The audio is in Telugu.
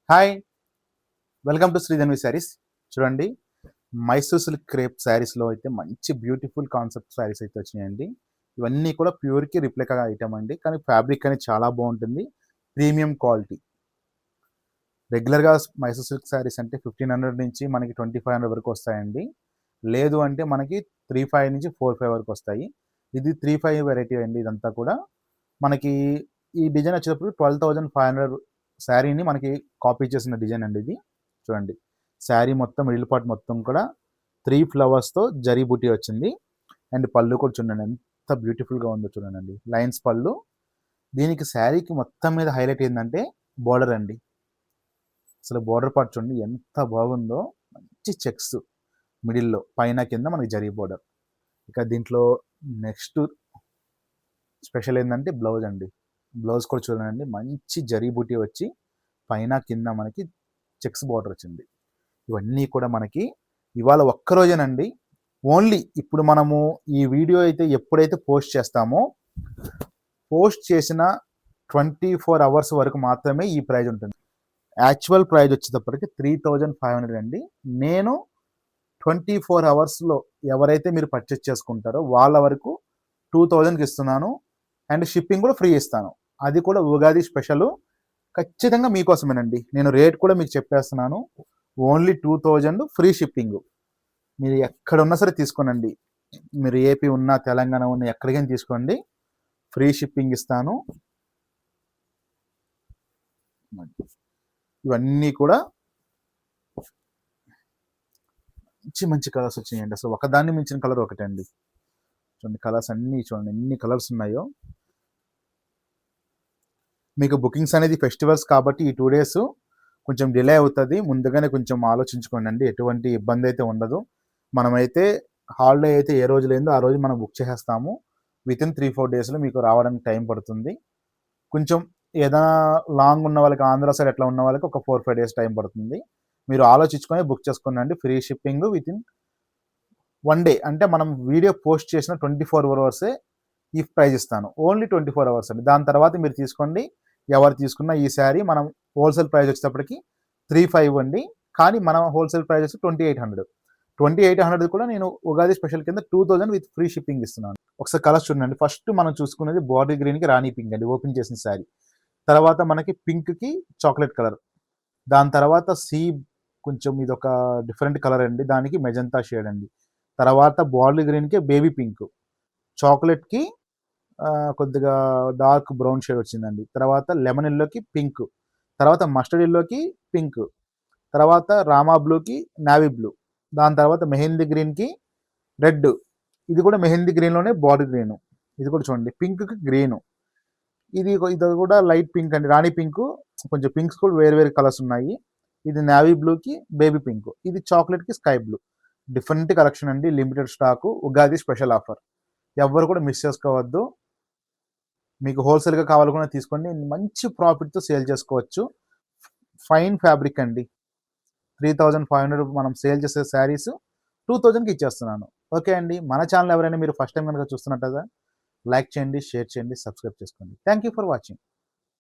Hi! Welcome to Sridhanvi sarees. చూడండి, మైసూర్ సిల్క్ క్రేప్ శారీస్‌లో అయితే మంచి బ్యూటిఫుల్ కాన్సెప్ట్ శారీస్ అయితే వచ్చినాయండి. ఇవన్నీ కూడా ప్యూర్‌కి రిప్లికా ఐటెమ్ అండి. కానీ ఫ్యాబ్రిక్ అనేది చాలా బాగుంటుంది. Premium quality. రెగ్యులర్‌గా మైసూర్ సిల్క్ శారీస్ అంటే 1500 నుంచి మనకి 2500 వరకు వస్తాయండి. లేదు అంటే మనకి 35 నుంచి 45 వరకు వస్తాయి. ఇది 35 వెరైటీ అండి ఇదంతా కూడా. మనకి ఈ డిజైన్ వచ్చేటప్పుడు 12,500 శారీని మనకి కాపీ చేసిన డిజైన్ అండి ఇది. చూడండి, శారీ మొత్తం మిడిల్ పార్ట్ మొత్తం కూడా 3 ఫ్లవర్స్‌తో జరీ బూటీ వచ్చింది. అండ్ పళ్ళు కూడా చూడండి ఎంత బ్యూటిఫుల్‌గా ఉందో చూడండి. లైన్స్ పళ్ళు. దీనికి శారీకి మొత్తం మీద హైలైట్ ఏందంటే బోర్డర్ అండి. అసలు బోర్డర్ పార్ట్ చూడండి ఎంత బాగుందో. మంచి చెక్స్ మిడిల్‌లో పైన కింద మనకి జరీ బోర్డర్. ఇక దీంట్లో నెక్స్ట్ స్పెషల్ ఏందంటే బ్లౌజ్ అండి. బ్లౌజ్ కూడా చూడండి మంచి జరీ బూటీ వచ్చి పైన కింద మనకి చెక్స్ బార్డర్ వచ్చింది. ఇవన్నీ కూడా మనకి ఇవాళ ఒక్కరోజేనండి. ఓన్లీ ఇప్పుడు మనము ఈ వీడియో అయితే ఎప్పుడైతే పోస్ట్ చేస్తామో పోస్ట్ చేసిన 24 అవర్స్ వరకు మాత్రమే ఈ ప్రైజ్ ఉంటుంది. యాక్చువల్ ప్రైజ్ వచ్చేటప్పటికి 3500 అండి. నేను 24 అవర్స్లో ఎవరైతే మీరు పర్చేస్ చేసుకుంటారో వాళ్ళ వరకు 2000కి ఇస్తున్నాను. అండ్ షిప్పింగ్ కూడా ఫ్రీ ఇస్తాను. అది కూడా ఉగాది స్పెషల్. ఖచ్చితంగా మీకోసమేనండి. నేను రేట్ కూడా మీకు చెప్పేస్తున్నాను. Only 2000 free shipping. మీరు ఎక్కడున్నా సరే తీసుకోనండి. మీరు ఏపీ ఉన్నా తెలంగాణ ఉన్నా ఎక్కడికైనా తీసుకోండి, ఫ్రీ షిప్పింగ్ ఇస్తాను. ఇవన్నీ కూడా మంచి మంచి కలర్స్ వచ్చినాయండి. అసలు ఒకదాన్ని మించిన కలర్ ఒకటే అండి. చూడండి కలర్స్ అన్నీ చూడండి ఎన్ని కలర్స్ ఉన్నాయో. మీకు బుకింగ్స్ అనేది ఫెస్టివల్స్ కాబట్టి ఈ 2 days కొంచెం డిలే అవుతుంది. ముందుగానే కొంచెం ఆలోచించుకోండి అండి. ఎటువంటి ఇబ్బంది అయితే ఉండదు. మనమైతే హాలిడే అయితే ఏ రోజు లేదో ఆ రోజు మనం బుక్ చేసేస్తాము. వితిన్ 3-4 daysలో మీకు రావడానికి టైం పడుతుంది. కొంచెం ఏదైనా లాంగ్ ఉన్న వాళ్ళకి ఆంధ్ర సైడ్ ఎట్లా ఉన్న వాళ్ళకి ఒక 4-5 days టైం పడుతుంది. మీరు ఆలోచించుకొని బుక్ చేసుకోండి. Free shipping within 1 day. అంటే మనం వీడియో పోస్ట్ చేసిన 24 అవర్సే ఈ ప్రైజ్ ఇస్తాను. ఓన్లీ 24 అవర్స్ అండి. దాని తర్వాత మీరు తీసుకోండి. ఎవరు తీసుకున్న ఈ శారీ మనం హోల్సేల్ ప్రైస్ వచ్చేటప్పటికి 3500 అండి. కానీ మనం హోల్సేల్ ప్రైస్ వచ్చి 2800. 2800 కూడా నేను ఉగాది స్పెషల్ కింద 2000 విత్ ఫ్రీ షిప్పింగ్ ఇస్తున్నాను. ఒకసారి కలర్స్ చూడండి. ఫస్ట్ మనం చూసుకునేది బాటిల్ గ్రీన్కి రాణి పింక్ అండి, ఓపెన్ చేసిన శారీ. తర్వాత మనకి పింక్కి చాక్లెట్ కలర్. దాని తర్వాత కొంచెం ఇది ఒక డిఫరెంట్ కలర్ అండి, దానికి మెజంతా షేడ్ అండి. తర్వాత బాటిల్ గ్రీన్కి బేబీ పింక్, చాక్లెట్కి కొద్దిగా డార్క్ బ్రౌన్ షేడ్ వచ్చిందండి. తర్వాత లెమన్ ఎల్లోకి పింక్, తర్వాత మస్టర్డ్ ఎల్లోకి పింక్, తర్వాత రామా బ్లూకి నావీ బ్లూ, దాని తర్వాత మెహందీ గ్రీన్కి రెడ్. ఇది కూడా మెహందీ గ్రీన్లోనే బాడీ గ్రీను. ఇది కూడా చూడండి పింక్కి గ్రీను. ఇది కూడా లైట్ పింక్ అండి, రాణి పింక్. కొంచెం పింక్స్ కూడా వేరు వేరు కలర్స్ ఉన్నాయి. ఇది నావీ బ్లూకి బేబీ పింక్, ఇది చాక్లెట్కి స్కై బ్లూ. డిఫరెంట్ కలెక్షన్ అండి, limited stock, Ugadi special offer. ఎవరు కూడా మిస్ చేసుకోవద్దు. మీకు హోల్సేల్గా కావాలనుకున్నా తీసుకోండి. మంచి ప్రాఫిట్తో సేల్ చేసుకోవచ్చు. ఫైన్ ఫ్యాబ్రిక్ అండి. 3500 మనం సేల్ చేసే శారీస్ 2000కి ఇచ్చేస్తున్నాను. ఓకే అండి. మన ఛానల్ ఎవరైనా మీరు ఫస్ట్ టైం కనుక చూస్తున్నట్టుగా లైక్ చేయండి, షేర్ చేయండి, సబ్స్క్రైబ్ చేసుకోండి. Thank you for watching.